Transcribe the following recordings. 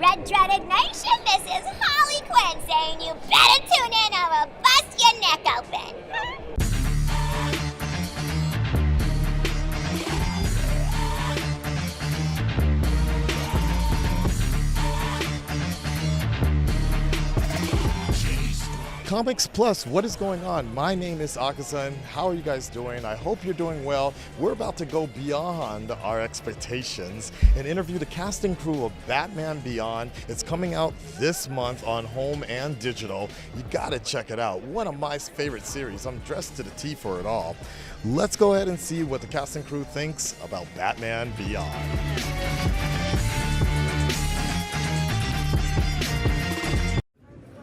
Red Dreaded Nation, this is Holly Quinn saying you better tune in or we'll bust your neck open. Comics Plus, what is going on? My name is Akasan. How are you guys doing? I hope you're doing well. We're about to go beyond our expectations and interview the cast and crew of Batman Beyond. It's coming out this month on home and digital. You gotta check it out. One of my favorite series. I'm dressed to the T for it all. Let's go ahead and see what the cast and crew thinks about Batman Beyond.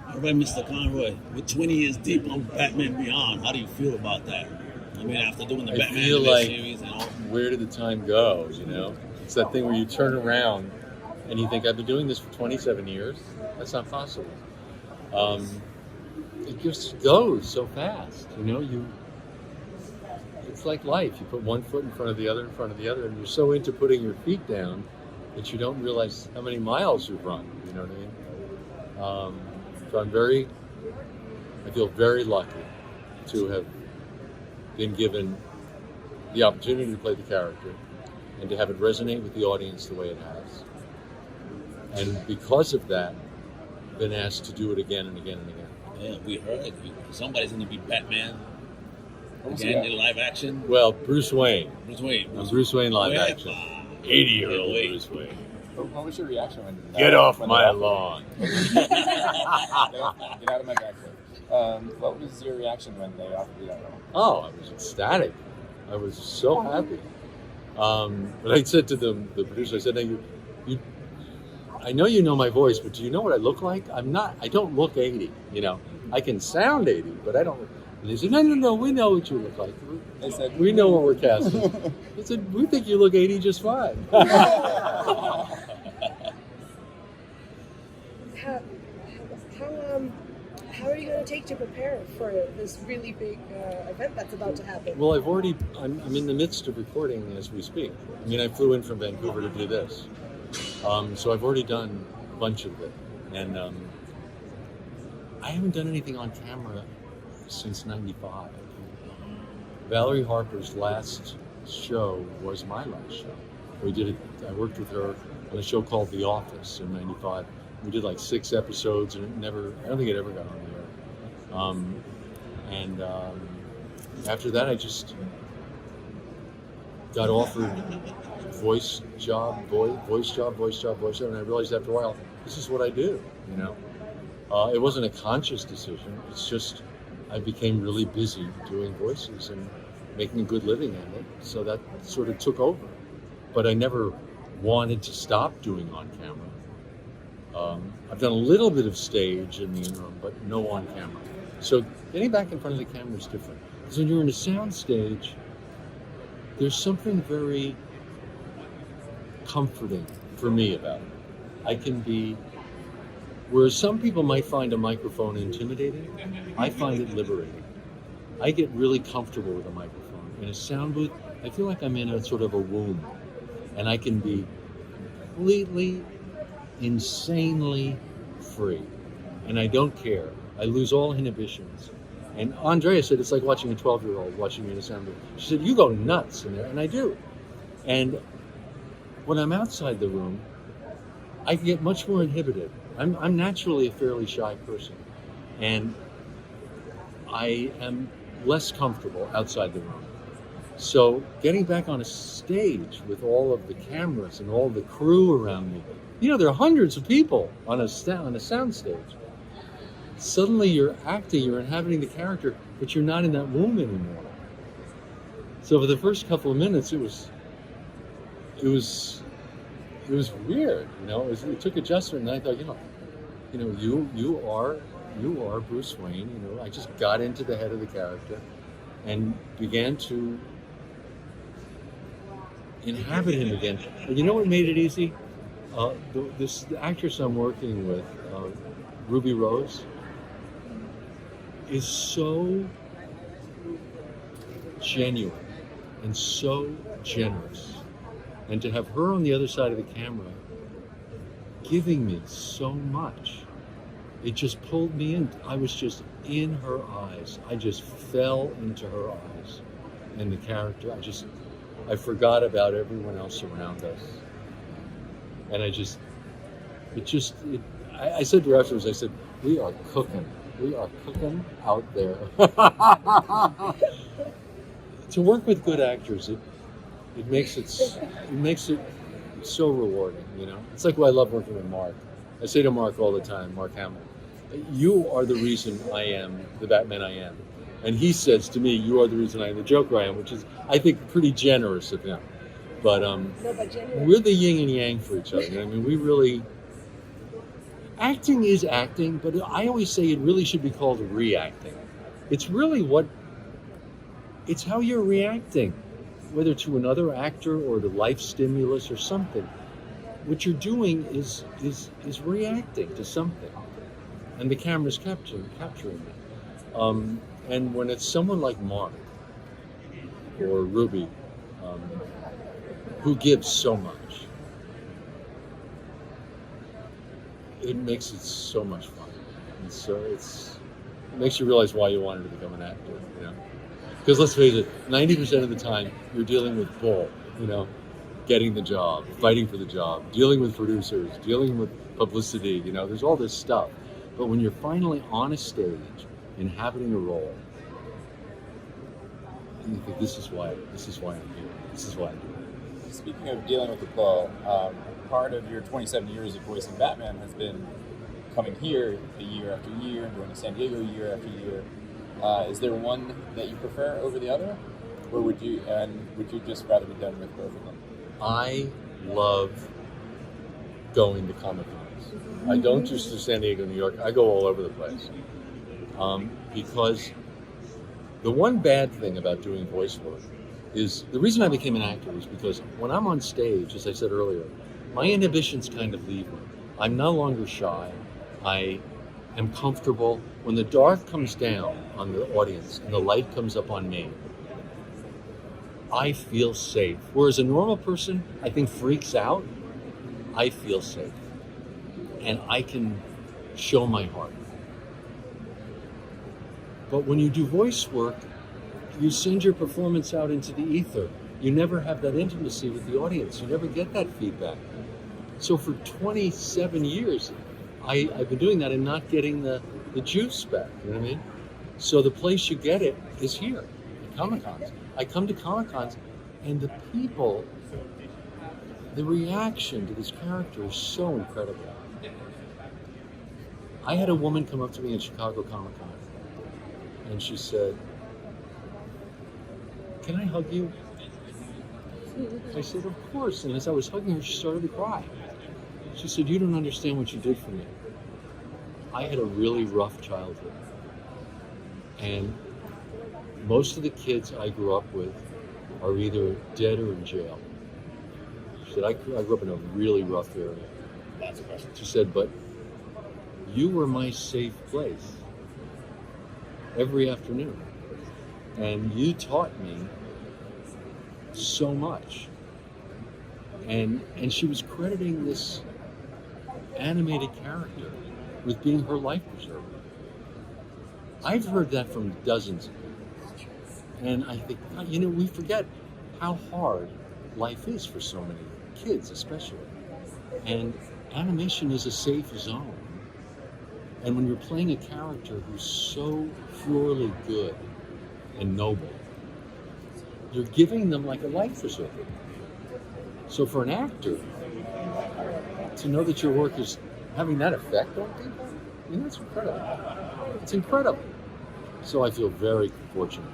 All right, Mr. Conroy, we're 20 years deep on Batman Beyond. How do you feel about that? I mean, after doing the Batman series and all. Where did the time go, you know? It's that thing where you turn around and you think, I've been doing this for 27 years? That's not possible. It just goes so fast, you know? It's like life. You put one foot in front of the other, and you're so into putting your feet down that you don't realize how many miles you've run, you know what I mean? So I feel very lucky to have been given the opportunity to play the character and to have it resonate with the audience the way it has. And because of that, been asked to do it again and again and again. Yeah, we heard somebody's going to be Batman again in live action. Well, Bruce Wayne. Bruce Wayne Live action. 80-year-old Bruce Wayne. What was your reaction when Get off my lawn. Get out of my backyard. What was your reaction when they offered you that role? Oh, I was ecstatic. I was so happy. But I said to the producer, I said, "Now I know you know my voice, but do you know what I look like? I don't look 80, you know. I can sound 80, but I don't." And they said, no, we know what you look like. They said, we know what we're casting. I said, we think you look 80 just fine. How are you going to take to prepare for this really big event that's about to happen? Well, I'm in the midst of recording as we speak. I mean, I flew in from Vancouver to do this. So I've already done a bunch of it. And I haven't done anything on camera since 95. Valerie Harper's last show was my last show. I worked with her on a show called The Office in 95. We did like 6 episodes and I don't think it ever got on the air. After that, I just got offered voice job, and I realized after a while, this is what I do, you know. It wasn't a conscious decision. It's just I became really busy doing voices and making a good living at it, so that sort of took over. But I never wanted to stop doing on camera. I've done a little bit of stage in the interim, but no on camera. So getting back in front of the camera is different. Because when you're in a sound stage, there's something very comforting for me about it. I can be, whereas some people might find a microphone intimidating, I find it liberating. I get really comfortable with a microphone. In a sound booth, I feel like I'm in a sort of a womb, and I can be completely, insanely free. And I don't care. I lose all inhibitions. And Andrea said it's like watching a 12-year-old watching me in a sound booth. She said, you go nuts in there, and I do. And when I'm outside the room, I get much more inhibited. I'm naturally a fairly shy person, and I am less comfortable outside the room. So getting back on a stage with all of the cameras and all the crew around me, you know, there are hundreds of people on a sound stage. Suddenly you're acting, you're inhabiting the character, but you're not in that womb anymore. So for the first couple of minutes, it was weird, you know. It took adjustment, and I thought, you are Bruce Wayne. You know, I just got into the head of the character and began to inhabit him again. And you know what made it easy? The actress I'm working with, Ruby Rose, is so genuine and so generous. And to have her on the other side of the camera giving me so much. It just pulled me in. I was just in her eyes. I just fell into her eyes. And the character, I forgot about everyone else around us. And I said to her afterwards, I said, we are cooking out there. To work with good actors, it makes it so rewarding, you know? It's like why I love working with Mark. I say to Mark all the time, Mark Hamill, you are the reason I am the Batman I am. And he says to me, you are the reason I am the Joker I am, which is, I think, pretty generous of him. But we're the yin and yang for each other. I mean, we really... Acting is acting, but I always say it really should be called reacting. It's really it's how you're reacting, whether to another actor or to life stimulus or something. What you're doing is reacting to something. And the camera's capturing that. And when it's someone like Mark or Ruby, who gives so much, it makes it so much fun. And so it makes you realize why you wanted to become an actor, you know? Because let's face it, 90% of the time you're dealing with bull, you know, getting the job, fighting for the job, dealing with producers, dealing with publicity, you know, there's all this stuff. But when you're finally on a stage, inhabiting a role, you think, this is why I'm here. This is why I'm doing it. Speaking of dealing with the bull, part of your 27 years of voicing Batman has been coming here year after year, going to San Diego year after year. Is there one that you prefer over the other, or would you just rather be done with both of them? I love going to Comic-Cons. I don't just to San Diego, New York. I go all over the place because the one bad thing about doing voice work is the reason I became an actor was because when I'm on stage, as I said earlier, my inhibitions kind of leave me. I'm no longer shy. I am comfortable. When the dark comes down on the audience and the light comes up on me, I feel safe. Whereas a normal person, I think, freaks out. I feel safe. And I can show my heart. But when you do voice work, you send your performance out into the ether. You never have that intimacy with the audience. You never get that feedback. So for 27 years, I've been doing that and not getting the juice back, you know what I mean? So the place you get it is here, at Comic-Cons. I come to Comic-Cons, and the people, the reaction to this character is so incredible. I had a woman come up to me in Chicago Comic-Con, and she said, "Can I hug you?" I said, "Of course." And as I was hugging her, she started to cry. She said, "You don't understand what you did for me. I had a really rough childhood. And most of the kids I grew up with are either dead or in jail." She said, I grew up in a really rough area. That's a question. She said, "But you were my safe place every afternoon. And you taught me so much." And she was crediting this animated character with being her life preserver. I've heard that from dozens of people. And I think, you know, we forget how hard life is for so many kids, especially. And animation is a safe zone. And when you're playing a character who's so purely good and noble, you're giving them like a life preserver. So for an actor, to know that your work is having that effect on people, you know, it's incredible. It's incredible. So I feel very fortunate.